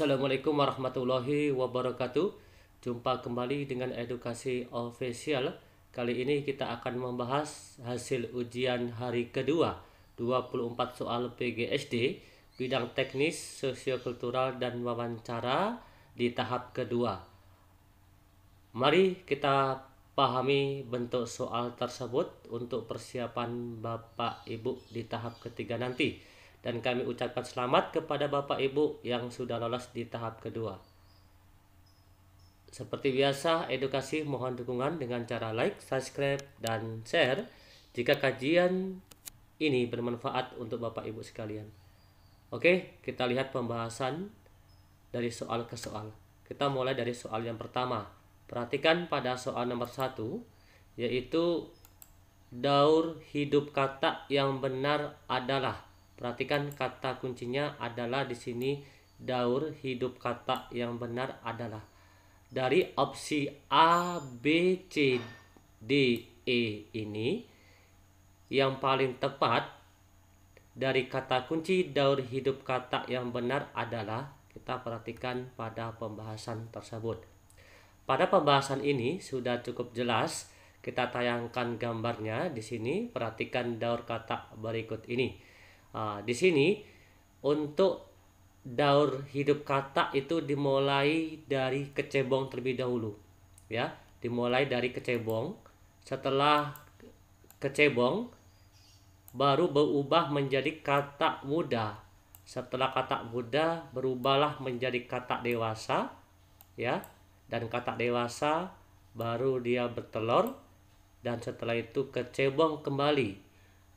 Assalamualaikum warahmatullahi wabarakatuh. Jumpa kembali dengan edukasi official. Kali ini kita akan membahas hasil ujian hari kedua 24 soal PGSD bidang teknis, sosiokultural dan wawancara di tahap kedua. Mari kita pahami bentuk soal tersebut untuk persiapan Bapak Ibu di tahap ketiga nanti. Dan kami ucapkan selamat kepada Bapak Ibu yang sudah lolos di tahap kedua. Seperti biasa, edukasi mohon dukungan dengan cara like, subscribe, dan share jika kajian ini bermanfaat untuk Bapak Ibu sekalian. Oke, kita lihat pembahasan dari soal ke soal. Kita mulai dari soal yang pertama. Perhatikan pada soal nomor 1, yaitu daur hidup kata yang benar adalah. Perhatikan kata kuncinya adalah di sini daur hidup kata yang benar adalah. Dari opsi A, B, C, D, E ini yang paling tepat dari kata kunci daur hidup kata yang benar adalah, kita perhatikan pada pembahasan tersebut. Pada pembahasan ini sudah cukup jelas, kita tayangkan gambarnya di sini. Perhatikan daur kata berikut ini. Di sini untuk daur hidup kata itu dimulai dari kecebong terlebih dahulu, ya. Dimulai dari kecebong. Setelah kecebong baru berubah menjadi kata muda. Setelah kata muda berubahlah menjadi kata dewasa, ya. Dan kata dewasa baru dia bertelur, dan setelah itu kecebong kembali,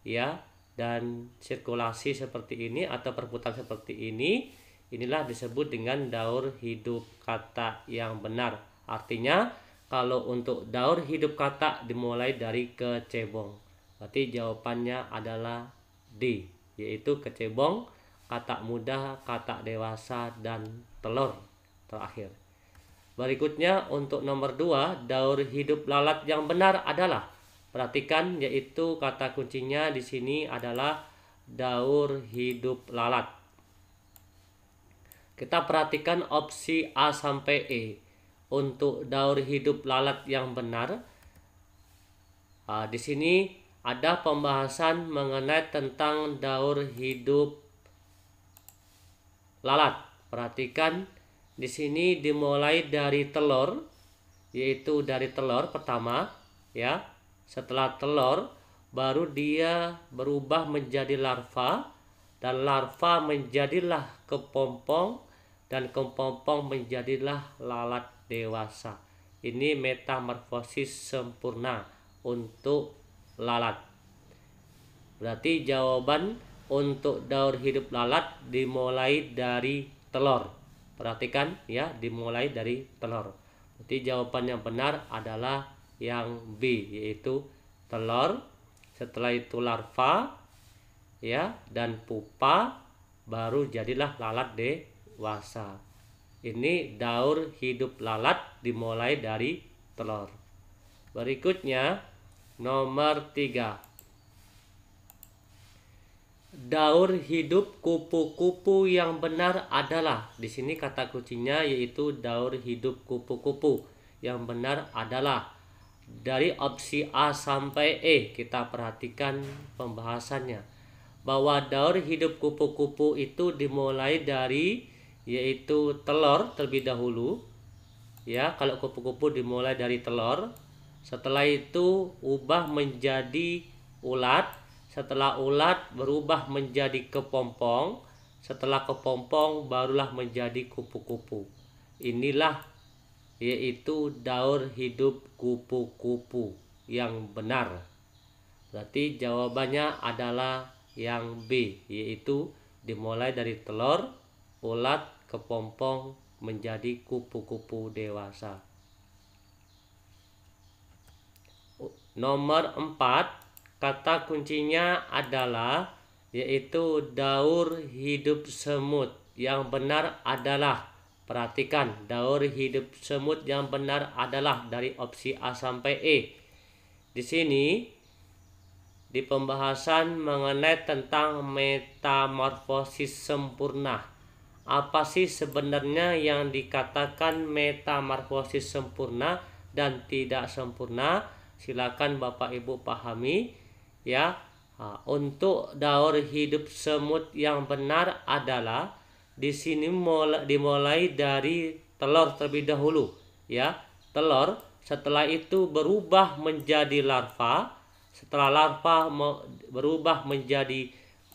ya. Dan sirkulasi seperti ini atau perputaran seperti ini, inilah disebut dengan daur hidup kata yang benar. Artinya kalau untuk daur hidup kata dimulai dari kecebong, berarti jawabannya adalah D, yaitu kecebong, kata muda, kata dewasa, dan telur terakhir. Berikutnya untuk nomor 2, daur hidup lalat yang benar adalah. Perhatikan, yaitu kata kuncinya di sini adalah daur hidup lalat. Kita perhatikan opsi A sampai E. Untuk daur hidup lalat yang benar, di sini ada pembahasan mengenai tentang daur hidup lalat. Perhatikan, di sini dimulai dari telur, yaitu dari telur pertama, ya. Setelah telur baru dia berubah menjadi larva, dan larva menjadilah kepompong, dan kepompong menjadilah lalat dewasa. Ini metamorfosis sempurna untuk lalat. Berarti jawaban untuk daur hidup lalat dimulai dari telur. Perhatikan ya, dimulai dari telur. Berarti jawaban yang benar adalah yang B, yaitu telur, setelah itu larva, ya, dan pupa, baru jadilah lalat dewasa. Ini daur hidup lalat dimulai dari telur. Berikutnya nomor 3, daur hidup kupu-kupu yang benar adalah. Di sini kata kuncinya yaitu daur hidup kupu-kupu yang benar adalah. Dari opsi A sampai E kita perhatikan pembahasannya, bahwa daur hidup kupu-kupu itu dimulai dari yaitu telur terlebih dahulu, ya. Kalau kupu-kupu dimulai dari telur, setelah itu ubah menjadi ulat, setelah ulat berubah menjadi kepompong, setelah kepompong barulah menjadi kupu-kupu. Inilah yaitu daur hidup kupu-kupu yang benar. Berarti jawabannya adalah yang B, yaitu dimulai dari telur, ulat, kepompong menjadi kupu-kupu dewasa. Nomor 4, kata kuncinya adalah yaitu daur hidup semut yang benar adalah. Perhatikan, daur hidup semut yang benar adalah dari opsi A sampai E. Di sini di pembahasan mengenai tentang metamorfosis sempurna apa sih sebenarnya yang dikatakan metamorfosis sempurna dan tidak sempurna? Silakan Bapak Ibu pahami ya. Untuk daur hidup semut yang benar adalah di sini dimulai dari telur terlebih dahulu ya. Telur, setelah itu berubah menjadi larva, setelah larva berubah menjadi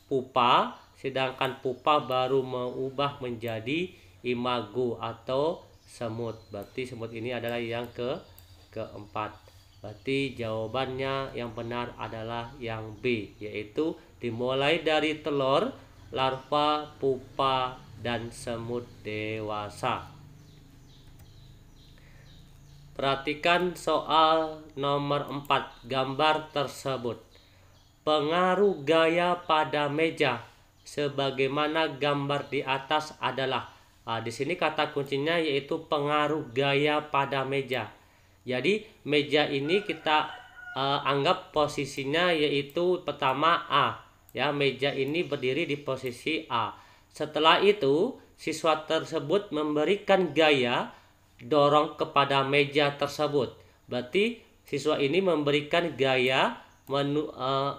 pupa, sedangkan pupa baru mengubah menjadi imago atau semut. Berarti semut ini adalah yang keempat. Berarti jawabannya yang benar adalah yang B, yaitu dimulai dari telur, larva, pupa, dan semut dewasa. Perhatikan soal nomor 4, gambar tersebut. Pengaruh gaya pada meja sebagaimana gambar di atas adalah. Di sini kata kuncinya yaitu pengaruh gaya pada meja. Jadi meja ini kita anggap posisinya yaitu pertama A. Ya, meja ini berdiri di posisi A. Setelah itu siswa tersebut memberikan gaya dorong kepada meja tersebut. Berarti siswa ini memberikan gaya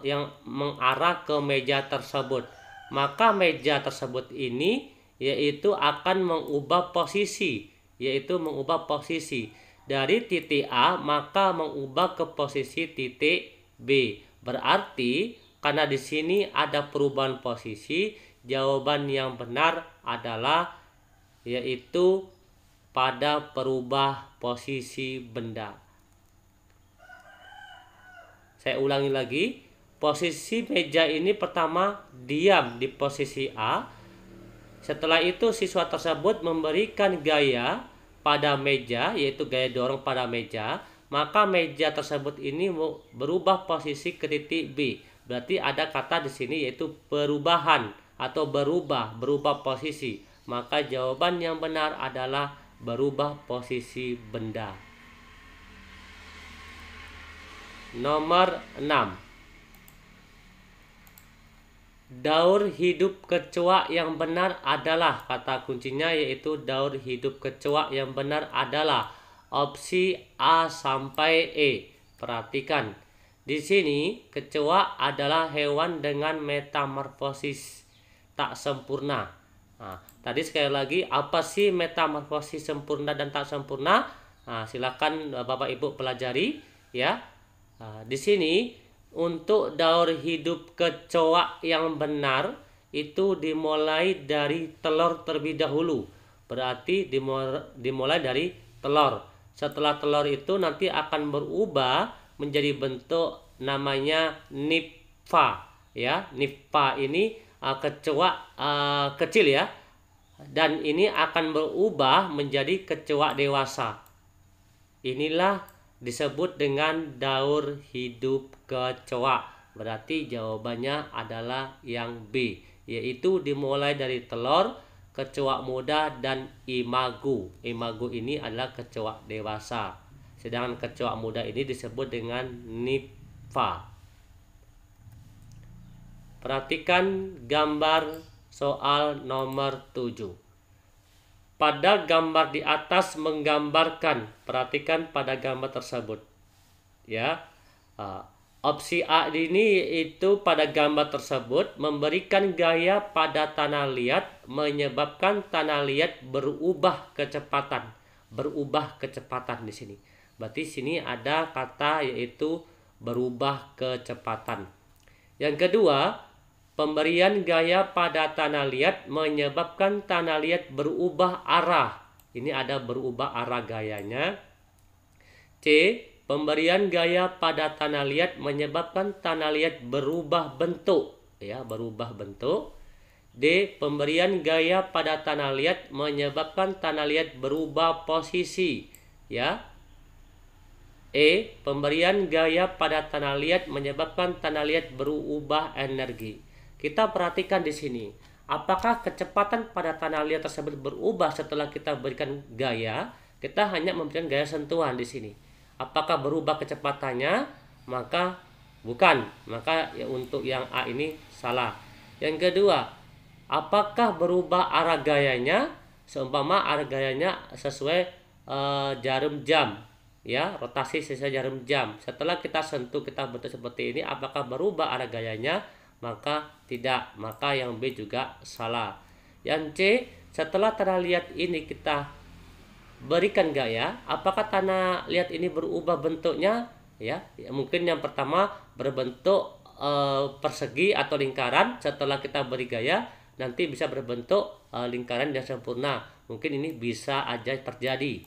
yang mengarah ke meja tersebut. Maka meja tersebut ini yaitu akan mengubah posisi, dari titik A maka mengubah ke posisi titik B. Berarti karena di sini ada perubahan posisi, jawaban yang benar adalah yaitu pada perubah posisi benda. Saya ulangi lagi, posisi meja ini pertama diam di posisi A. Setelah itu siswa tersebut memberikan gaya pada meja, yaitu gaya dorong pada meja, maka meja tersebut ini berubah posisi ke titik B. Berarti ada kata di sini yaitu perubahan atau berubah posisi. Maka jawaban yang benar adalah berubah posisi benda. Nomor 6. Daur hidup kecoa yang benar adalah, kata kuncinya yaitu daur hidup kecoa yang benar adalah opsi A sampai E. Perhatikan, di sini kecoa adalah hewan dengan metamorfosis tak sempurna. Tadi sekali lagi, apa sih metamorfosis sempurna dan tak sempurna? Silakan Bapak Ibu pelajari ya. Di sini untuk daur hidup kecoa yang benar itu dimulai dari telur terlebih dahulu. Berarti dimulai dari telur. Setelah telur itu nanti akan berubah menjadi bentuk namanya nimfa ya. Nimfa ini kecoa kecil ya. Dan ini akan berubah menjadi kecoa dewasa. Inilah disebut dengan daur hidup kecoa. Berarti jawabannya adalah yang B, yaitu dimulai dari telur, kecoa muda, dan imago. Imago ini adalah kecoa dewasa. Sedangkan kecoa muda ini disebut dengan nimfa. Perhatikan gambar soal nomor 7. Pada gambar di atas menggambarkan, perhatikan pada gambar tersebut ya. Opsi A ini itu pada gambar tersebut memberikan gaya pada tanah liat menyebabkan tanah liat berubah kecepatan. Berubah kecepatan di sini. Berarti sini ada kata yaitu berubah kecepatan. Yang kedua, pemberian gaya pada tanah liat menyebabkan tanah liat berubah arah. Ini ada berubah arah gayanya. C. Pemberian gaya pada tanah liat menyebabkan tanah liat berubah bentuk. Ya, berubah bentuk. D. Pemberian gaya pada tanah liat menyebabkan tanah liat berubah posisi. Ya. E. Pemberian gaya pada tanah liat menyebabkan tanah liat berubah energi. Kita perhatikan di sini, apakah kecepatan pada tanah liat tersebut berubah setelah kita berikan gaya? Kita hanya memberikan gaya sentuhan di sini. Apakah berubah kecepatannya? Maka bukan. Maka ya untuk yang A ini salah. Yang kedua, apakah berubah arah gayanya? Seumpama arah gayanya sesuai jarum jam, ya, rotasi sesuai jarum jam. Setelah kita sentuh, kita bentuk seperti ini, apakah berubah arah gayanya? Maka tidak, maka yang B juga salah. Yang C, setelah tanah liat ini kita berikan gaya, apakah tanah liat ini berubah bentuknya? Ya, mungkin yang pertama berbentuk persegi atau lingkaran. Setelah kita beri gaya, nanti bisa berbentuk lingkaran yang sempurna. Mungkin ini bisa aja terjadi.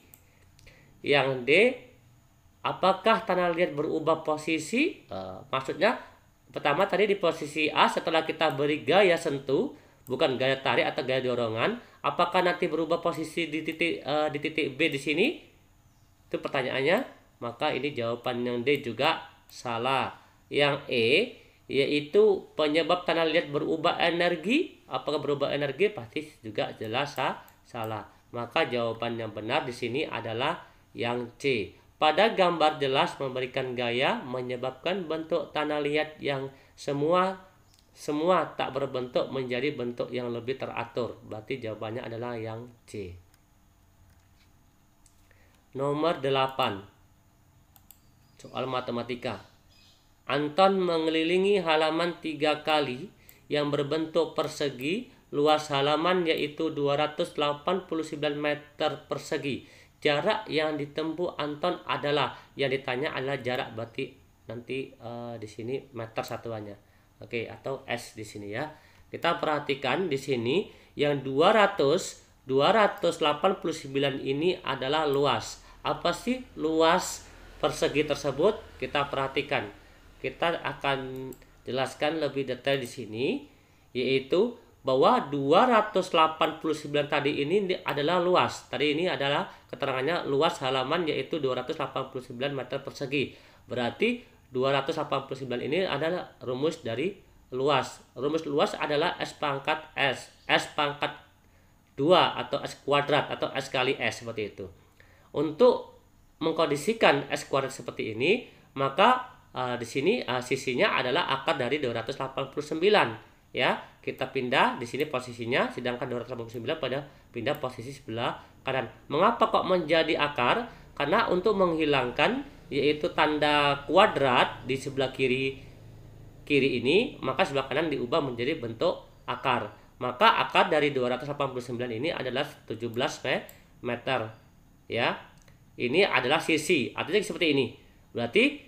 Yang D, apakah tanah liat berubah posisi? Maksudnya pertama tadi di posisi A, setelah kita beri gaya sentuh, bukan gaya tarik atau gaya dorongan, apakah nanti berubah posisi di titik B di sini? Itu pertanyaannya. Maka ini jawaban yang D juga salah. Yang E, yaitu penyebab tanah liat berubah energi. Apakah berubah energi? Pasti juga jelas salah. Maka jawaban yang benar di sini adalah yang C. Pada gambar jelas memberikan gaya menyebabkan bentuk tanah liat yang semua tak berbentuk menjadi bentuk yang lebih teratur. Berarti jawabannya adalah yang C. Nomor 8. Soal matematika. Anton mengelilingi halaman 3 kali yang berbentuk persegi. Luas halaman yaitu 289 meter persegi. Jarak yang ditempuh Anton adalah, yang ditanya adalah jarak, berarti nanti di sini meter satuannya. Oke, atau S di sini ya. Kita perhatikan di sini yang 289 ini adalah luas. Apa sih luas persegi tersebut? Kita perhatikan. Kita akan jelaskan lebih detail di sini, yaitu bahwa 289 tadi ini adalah luas. Tadi ini adalah keterangannya luas halaman yaitu 289 meter persegi. Berarti 289 ini adalah rumus dari luas. Rumus luas adalah S pangkat S. S pangkat 2 atau S kuadrat atau S kali S seperti itu. Untuk mengkondisikan S kuadrat seperti ini, maka di sini sisinya adalah akar dari 289. Ya, kita pindah di sini posisinya, sedangkan 289 pada pindah posisi sebelah kanan. Mengapa kok menjadi akar? Karena untuk menghilangkan yaitu tanda kuadrat di sebelah kiri ini, maka sebelah kanan diubah menjadi bentuk akar. Maka akar dari 289 ini adalah 17 meter. Ya. Ini adalah sisi. Artinya seperti ini. Berarti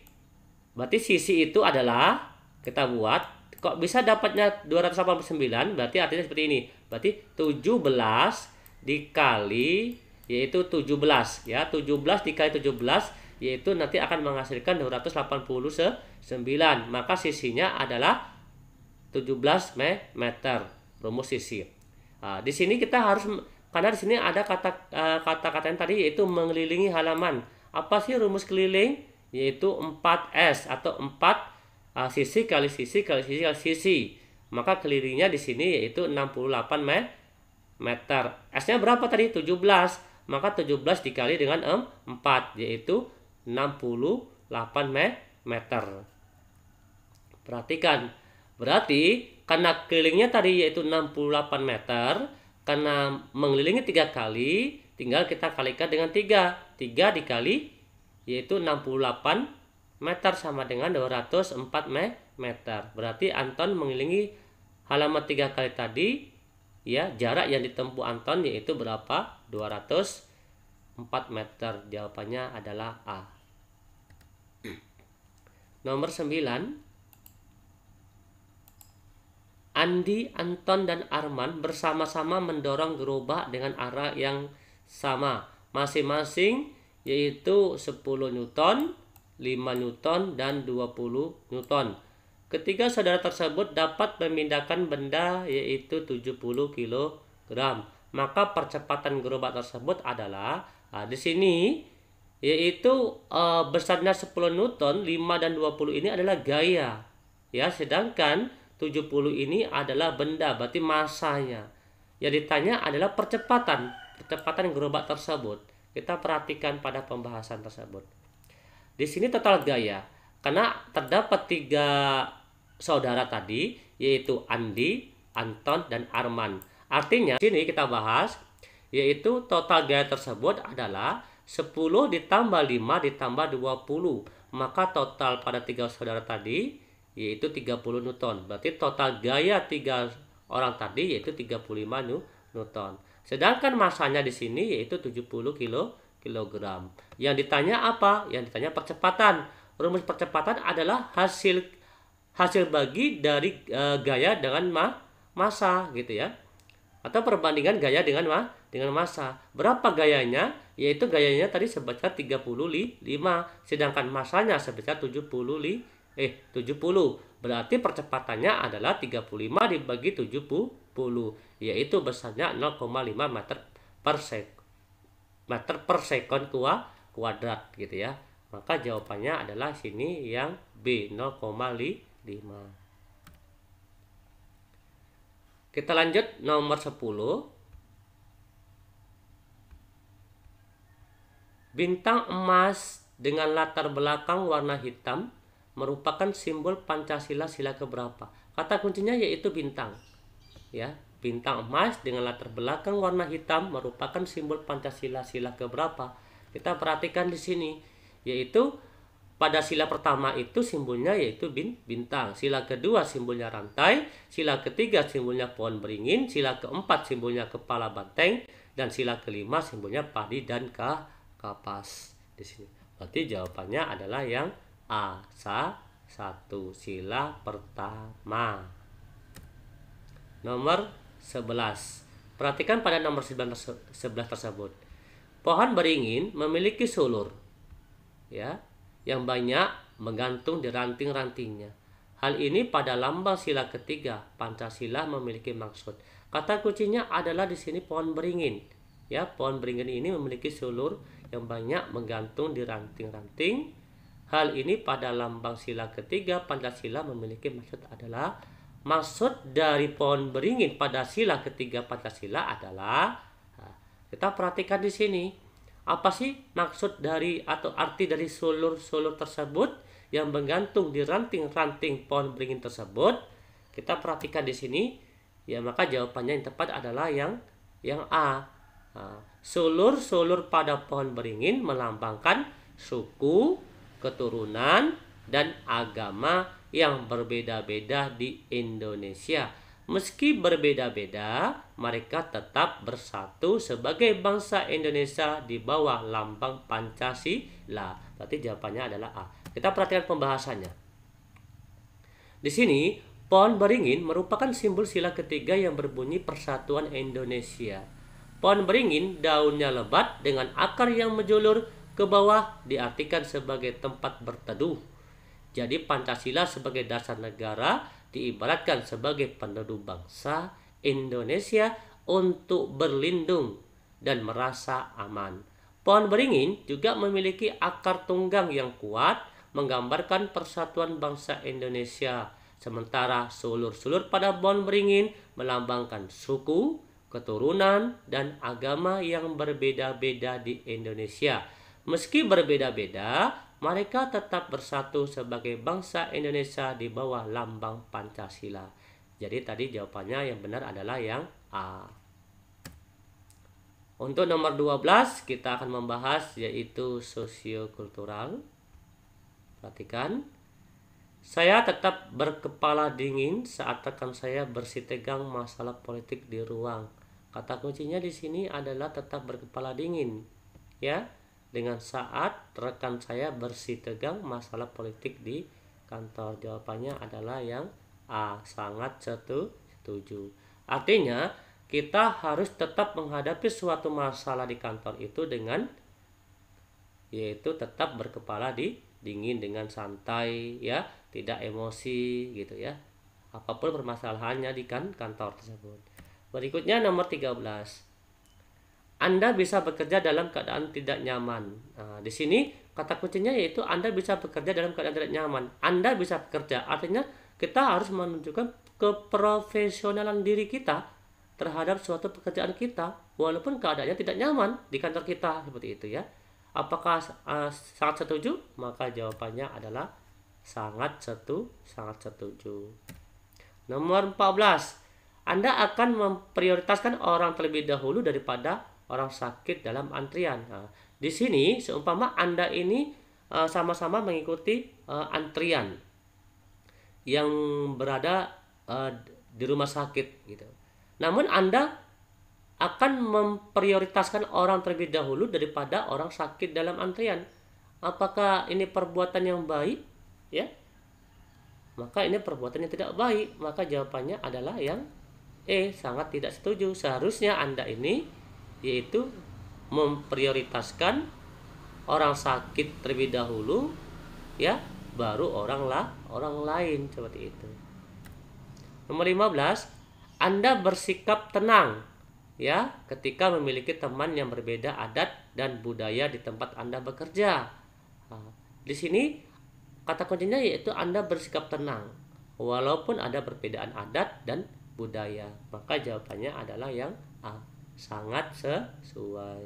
sisi itu adalah, kita buat, kok bisa dapatnya 289, berarti artinya seperti ini. Berarti 17 dikali yaitu 17 ya. 17 dikali 17 yaitu nanti akan menghasilkan 289. Maka sisinya adalah 17 meter. Rumus sisi. Nah, di sini kita harus, karena di sini ada kata-kata yang tadi yaitu mengelilingi halaman. Apa sih rumus keliling? Yaitu 4S atau 4 sisi kali sisi kali sisi kali sisi. Maka kelilingnya di sini yaitu 68 meter. S-nya berapa tadi? 17. Maka 17 dikali dengan 4 yaitu 68 meter. Perhatikan. Berarti karena kelilingnya tadi yaitu 68 meter, karena mengelilingi 3 kali, tinggal kita kalikan dengan 3. 3 dikali yaitu 68 meter sama dengan 204 meter. Berarti Anton mengelilingi halaman 3 kali tadi, ya, jarak yang ditempuh Anton yaitu berapa? 204 meter. Jawabannya adalah A. Nomor 9. Andi, Anton, dan Arman bersama-sama mendorong gerobak dengan arah yang sama. Masing-masing yaitu 10 Newton, 5 Newton, dan 20 Newton. Ketiga saudara tersebut dapat memindahkan benda yaitu 70 kg. Maka percepatan gerobak tersebut adalah, di sini yaitu besarnya 10 Newton, 5 dan 20 ini adalah gaya. Ya, sedangkan 70 ini adalah benda, berarti masanya. Yang ditanya adalah percepatan gerobak tersebut. Kita perhatikan pada pembahasan tersebut. Di sini total gaya, karena terdapat 3 saudara tadi, yaitu Andi, Anton, dan Arman. Artinya sini kita bahas yaitu total gaya tersebut adalah 10 ditambah 5 ditambah 20. Maka total pada 3 saudara tadi yaitu 30 Newton. Berarti total gaya 3 orang tadi yaitu 35 Newton. Sedangkan masanya di sini yaitu 70 kilogram. Yang ditanya apa? Yang ditanya percepatan. Rumus percepatan adalah hasil bagi dari gaya dengan massa gitu ya. Atau perbandingan gaya dengan massa. Berapa gayanya? Yaitu gayanya tadi sebesar 35, sedangkan massanya sebesar 70. Berarti percepatannya adalah 35 dibagi 70, yaitu besarnya 0,5 meter per sekon kuadrat gitu ya. Maka jawabannya adalah sini yang B, 0,5. Kita lanjut nomor 10. Bintang emas dengan latar belakang warna hitam merupakan simbol Pancasila sila keberapa? Kata kuncinya yaitu bintang. Ya, bintang emas dengan latar belakang warna hitam merupakan simbol Pancasila sila keberapa? Kita perhatikan di sini, yaitu pada sila pertama itu simbolnya yaitu bintang, sila kedua simbolnya rantai, sila ketiga simbolnya pohon beringin, sila keempat simbolnya kepala banteng, dan sila kelima simbolnya padi dan kapas di sini. Berarti jawabannya adalah yang A, 1 sila pertama. Nomor 11. Perhatikan pada nomor 11 tersebut. Pohon beringin memiliki sulur ya, yang banyak menggantung di ranting-rantingnya. Hal ini pada lambang sila ketiga Pancasila memiliki maksud. Kata kuncinya adalah di sini pohon beringin. Ya, pohon beringin ini memiliki sulur yang banyak menggantung di ranting-ranting. Hal ini pada lambang sila ketiga Pancasila memiliki maksud adalah, maksud dari pohon beringin pada sila ketiga Pancasila adalah, kita perhatikan di sini. Apa sih maksud dari atau arti dari sulur-sulur tersebut yang menggantung di ranting-ranting pohon beringin tersebut? Kita perhatikan di sini. Ya, maka jawabannya yang tepat adalah yang A. Sulur-sulur pada pohon beringin melambangkan suku, keturunan, dan agama yang berbeda-beda di Indonesia. Meski berbeda-beda, mereka tetap bersatu sebagai bangsa Indonesia di bawah lambang Pancasila. Berarti jawabannya adalah A. Kita perhatikan pembahasannya. Di sini, pohon beringin merupakan simbol sila ketiga yang berbunyi Persatuan Indonesia. Pohon beringin daunnya lebat dengan akar yang menjulur ke bawah diartikan sebagai tempat berteduh. Jadi Pancasila sebagai dasar negara diibaratkan sebagai peneduh bangsa Indonesia untuk berlindung dan merasa aman. Pohon beringin juga memiliki akar tunggang yang kuat menggambarkan persatuan bangsa Indonesia. Sementara sulur-sulur pada pohon beringin melambangkan suku, keturunan, dan agama yang berbeda-beda di Indonesia. Meski berbeda-beda, mereka tetap bersatu sebagai bangsa Indonesia di bawah lambang Pancasila. Jadi tadi jawabannya yang benar adalah yang A. Untuk nomor 12 kita akan membahas yaitu sosiokultural. Perhatikan. Saya tetap berkepala dingin saat rekan saya bersitegang masalah politik di ruang. Kata kuncinya di sini adalah tetap berkepala dingin. Ya. Dengan saat rekan saya bersitegang masalah politik di kantor. Jawabannya adalah yang A, sangat setuju. Artinya kita harus tetap menghadapi suatu masalah di kantor itu dengan yaitu tetap berkepala dingin, dengan santai ya, tidak emosi gitu ya. Apapun permasalahannya di kantor tersebut. Berikutnya nomor 13. Anda bisa bekerja dalam keadaan tidak nyaman. Nah, di sini kata kuncinya yaitu Anda bisa bekerja dalam keadaan tidak nyaman. Anda bisa bekerja, artinya kita harus menunjukkan keprofesionalan diri kita terhadap suatu pekerjaan kita, walaupun keadaannya tidak nyaman di kantor kita, seperti itu ya. Apakah sangat setuju? Maka jawabannya adalah sangat setuju. Nomor 14. Anda akan memprioritaskan orang terlebih dahulu daripada orang sakit dalam antrian. Nah, di sini seumpama Anda ini sama-sama mengikuti antrian yang berada di rumah sakit gitu. Namun Anda akan memprioritaskan orang terlebih dahulu daripada orang sakit dalam antrian. Apakah ini perbuatan yang baik? Ya, maka ini perbuatan yang tidak baik. Maka jawabannya adalah yang sangat tidak setuju. Seharusnya Anda ini yaitu memprioritaskan orang sakit terlebih dahulu, ya, baru orang lain, seperti itu. Nomor 15, Anda bersikap tenang, ya, ketika memiliki teman yang berbeda adat dan budaya di tempat Anda bekerja. Nah, di sini kata kuncinya yaitu Anda bersikap tenang walaupun ada perbedaan adat dan budaya. Maka jawabannya adalah yang A, sangat sesuai.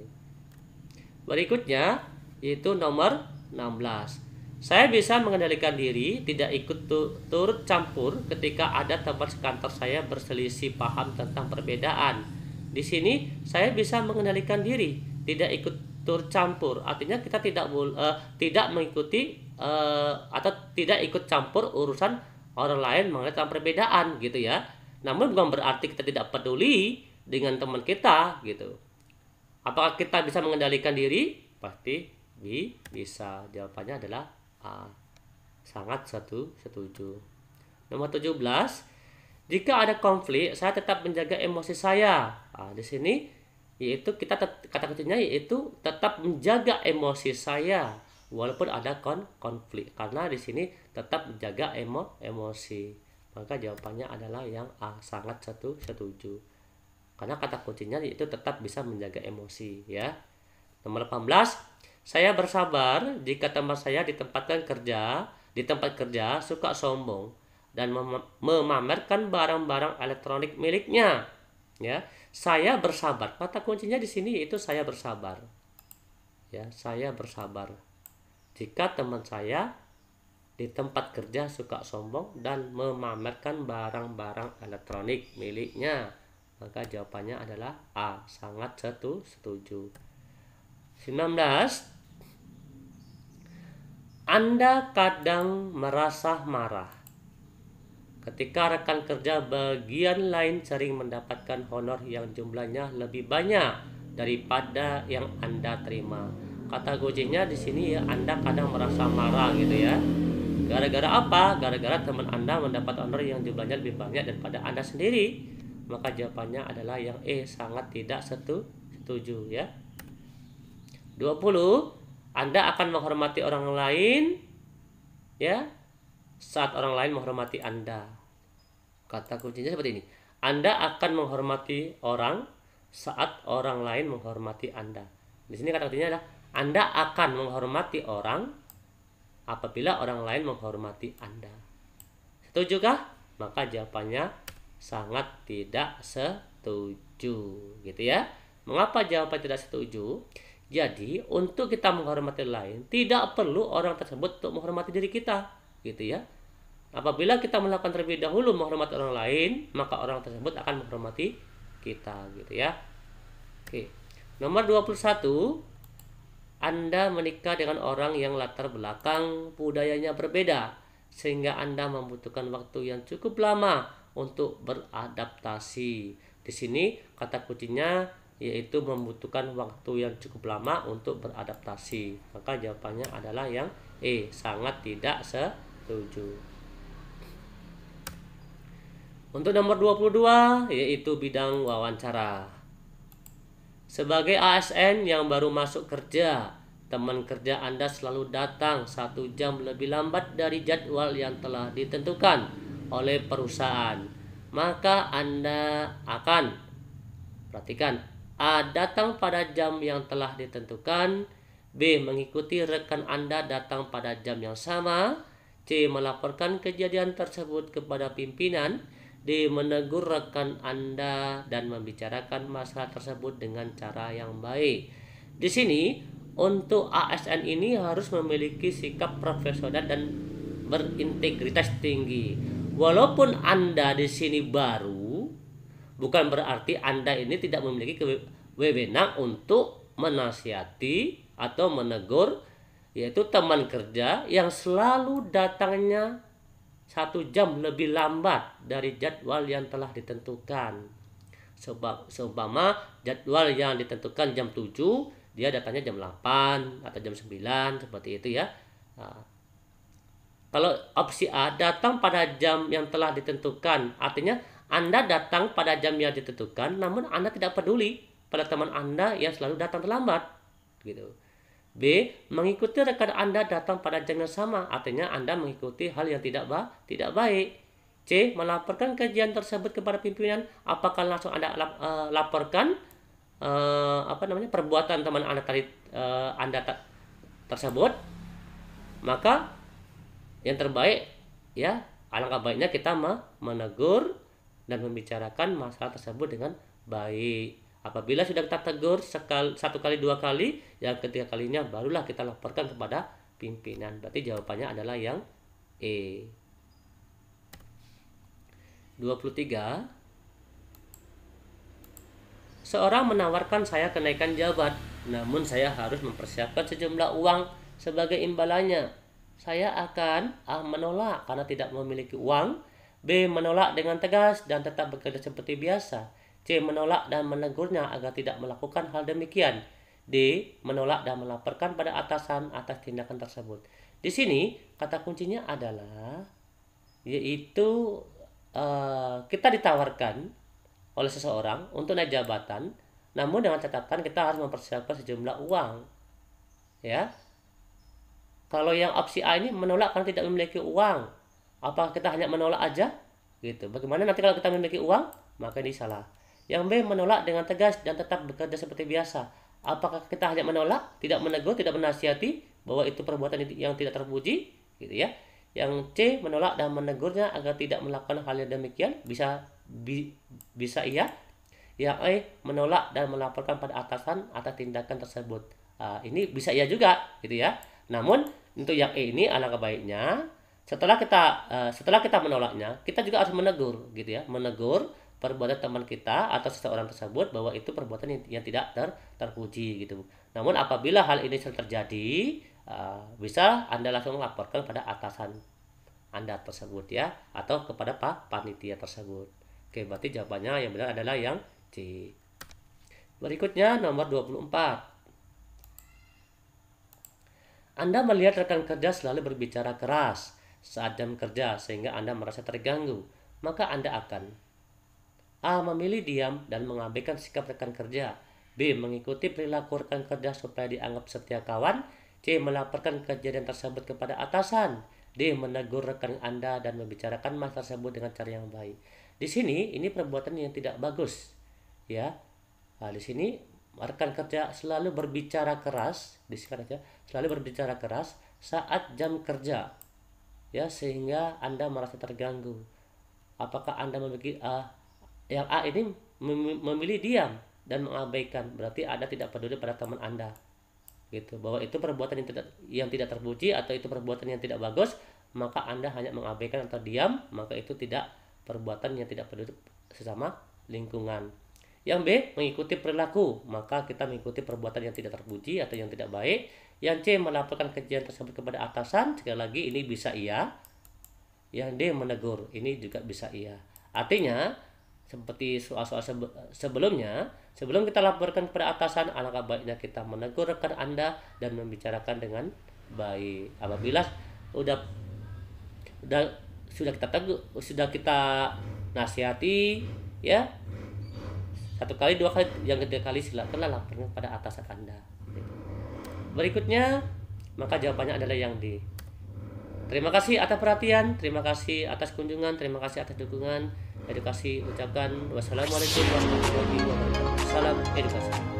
Berikutnya yaitu nomor 16. Saya bisa mengendalikan diri, tidak ikut turut campur ketika ada teman sekantor saya berselisih paham tentang perbedaan. Di sini saya bisa mengendalikan diri, tidak ikut turut campur. Artinya kita tidak mengikuti atau tidak ikut campur urusan orang lain mengenai tentang perbedaan gitu ya. Namun bukan berarti kita tidak peduli dengan teman kita gitu. Apakah kita bisa mengendalikan diri? Pasti bisa. Jawabannya adalah A, sangat setuju. Nomor 17, jika ada konflik, saya tetap menjaga emosi saya. Nah, di sini yaitu kita kata kuncinya yaitu tetap menjaga emosi saya walaupun ada konflik. Karena di sini tetap menjaga emosi. Maka jawabannya adalah yang A, sangat setuju. Karena kata kuncinya yaitu tetap bisa menjaga emosi, ya. Nomor 18, saya bersabar jika teman saya di tempat kerja suka sombong dan memamerkan barang-barang elektronik miliknya, ya. Saya bersabar. Kata kuncinya di sini yaitu saya bersabar. Ya, saya bersabar jika teman saya di tempat kerja suka sombong dan memamerkan barang-barang elektronik miliknya. Maka jawabannya adalah A, sangat setuju. 19, Anda kadang merasa marah ketika rekan kerja bagian lain sering mendapatkan honor yang jumlahnya lebih banyak daripada yang Anda terima. Kata kuncinya di sini ya, Anda kadang merasa marah gitu ya. Gara-gara apa? Gara-gara teman Anda mendapat honor yang jumlahnya lebih banyak daripada Anda sendiri. Maka jawabannya adalah yang E, sangat tidak setuju ya. 20, Anda akan menghormati orang lain ya saat orang lain menghormati Anda. Kata kuncinya seperti ini. Anda akan menghormati orang saat orang lain menghormati Anda. Di sini kata kuncinya adalah Anda akan menghormati orang apabila orang lain menghormati Anda. Setujukah? Maka jawabannya sangat tidak setuju, gitu ya. Mengapa jawaban tidak setuju? Jadi, untuk kita menghormati orang lain, tidak perlu orang tersebut untuk menghormati diri kita, gitu ya. Apabila kita melakukan terlebih dahulu menghormati orang lain, maka orang tersebut akan menghormati kita, gitu ya. Oke. Nomor 21, Anda menikah dengan orang yang latar belakang budayanya berbeda, sehingga Anda membutuhkan waktu yang cukup lama untuk beradaptasi. Di sini kata kuncinya yaitu membutuhkan waktu yang cukup lama untuk beradaptasi. Maka jawabannya adalah yang E, sangat tidak setuju. Untuk nomor 22 yaitu bidang wawancara. Sebagai ASN yang baru masuk kerja, teman kerja Anda selalu datang 1 jam lebih lambat dari jadwal yang telah ditentukan oleh perusahaan. Maka Anda akan, perhatikan, A, datang pada jam yang telah ditentukan, B, mengikuti rekan Anda datang pada jam yang sama, C, melaporkan kejadian tersebut kepada pimpinan, D, menegur rekan Anda dan membicarakan masalah tersebut dengan cara yang baik. Di sini untuk ASN ini harus memiliki sikap profesional dan berintegritas tinggi. Walaupun Anda di sini baru, bukan berarti Anda ini tidak memiliki wewenang untuk menasihati atau menegur yaitu teman kerja yang selalu datangnya 1 jam lebih lambat dari jadwal yang telah ditentukan. Seumpama jadwal yang ditentukan jam 7, dia datangnya jam 8 atau jam 9 seperti itu ya. Nah, kalau opsi A, datang pada jam yang telah ditentukan, artinya Anda datang pada jam yang ditentukan, namun Anda tidak peduli pada teman Anda yang selalu datang terlambat, gitu. B, mengikuti rekan Anda datang pada jam yang sama, artinya Anda mengikuti hal yang tidak baik. C, melaporkan kejadian tersebut kepada pimpinan, apakah langsung Anda laporkan perbuatan teman Anda tersebut? Maka yang terbaik ya, alangkah baiknya kita menegur dan membicarakan masalah tersebut dengan baik. Apabila sudah kita tegur 1 kali 2 kali, yang ketiga kalinya barulah kita laporkan kepada pimpinan. Berarti jawabannya adalah yang E. 23. Seorang menawarkan saya kenaikan jabat, namun saya harus mempersiapkan sejumlah uang sebagai imbalannya. Saya akan A, menolak karena tidak memiliki uang. B, menolak dengan tegas dan tetap bekerja seperti biasa. C, menolak dan menegurnya agar tidak melakukan hal demikian. D, menolak dan melaporkan pada atasan atas tindakan tersebut. Di sini kata kuncinya adalah yaitu kita ditawarkan oleh seseorang untuk naik jabatan, namun dengan catatan kita harus mempersiapkan sejumlah uang. Ya. Kalau yang opsi A ini menolak karena tidak memiliki uang, apakah kita hanya menolak aja? Gitu. Bagaimana nanti kalau kita memiliki uang? Maka ini salah. Yang B, menolak dengan tegas dan tetap bekerja seperti biasa. Apakah kita hanya menolak, tidak menegur, tidak menasihati bahwa itu perbuatan yang tidak terpuji, gitu ya? Yang C, menolak dan menegurnya agar tidak melakukan hal yang demikian, bisa iya. Yang E, menolak dan melaporkan pada atasan atas tindakan tersebut. Ini bisa iya juga, gitu ya. Namun untuk yang E ini alangkah baiknya setelah kita menolaknya, kita juga harus menegur, gitu ya, menegur perbuatan teman kita atau seseorang tersebut bahwa itu perbuatan yang tidak terpuji, gitu. Namun apabila hal ini sering terjadi, bisa Anda langsung laporkan pada atasan Anda tersebut ya, atau kepada panitia tersebut. Oke, berarti jawabannya yang benar adalah yang C. Berikutnya nomor 24. Anda melihat rekan kerja selalu berbicara keras saat jam kerja sehingga Anda merasa terganggu, maka Anda akan A, memilih diam dan mengabaikan sikap rekan kerja. B, mengikuti perilaku rekan kerja supaya dianggap setia kawan. C, melaporkan kejadian tersebut kepada atasan. D, menegur rekan Anda dan membicarakan masalah tersebut dengan cara yang baik. Di sini ini perbuatan yang tidak bagus, ya. Nah, di sini rekan kerja selalu berbicara keras, selalu berbicara keras saat jam kerja, ya, sehingga Anda merasa terganggu. Apakah Anda memiliki yang A ini memilih diam dan mengabaikan, berarti Anda tidak peduli pada teman Anda, gitu, bahwa itu perbuatan yang tidak terpuji atau itu perbuatan yang tidak bagus, maka Anda hanya mengabaikan atau diam, maka itu tidak perbuatan yang tidak peduli sesama lingkungan. Yang B, mengikuti perilaku, maka kita mengikuti perbuatan yang tidak terpuji atau yang tidak baik. Yang C, melaporkan kejadian tersebut kepada atasan, sekali lagi ini bisa iya. Yang D, menegur, ini juga bisa iya. Artinya seperti soal-soal sebelumnya, sebelum kita laporkan kepada atasan, alangkah baiknya kita menegur rekan Anda dan membicarakan dengan baik. Apabila sudah kita nasihati, ya, 1 kali 2 kali, yang ketiga kali silakanlah laporkan pada atasan Anda. Berikutnya, maka jawabannya adalah yang D. Terima kasih atas perhatian, terima kasih atas kunjungan, terima kasih atas dukungan. Edukasi ucapkan wassalamualaikum warahmatullahi wabarakatuh. Salam edukasi.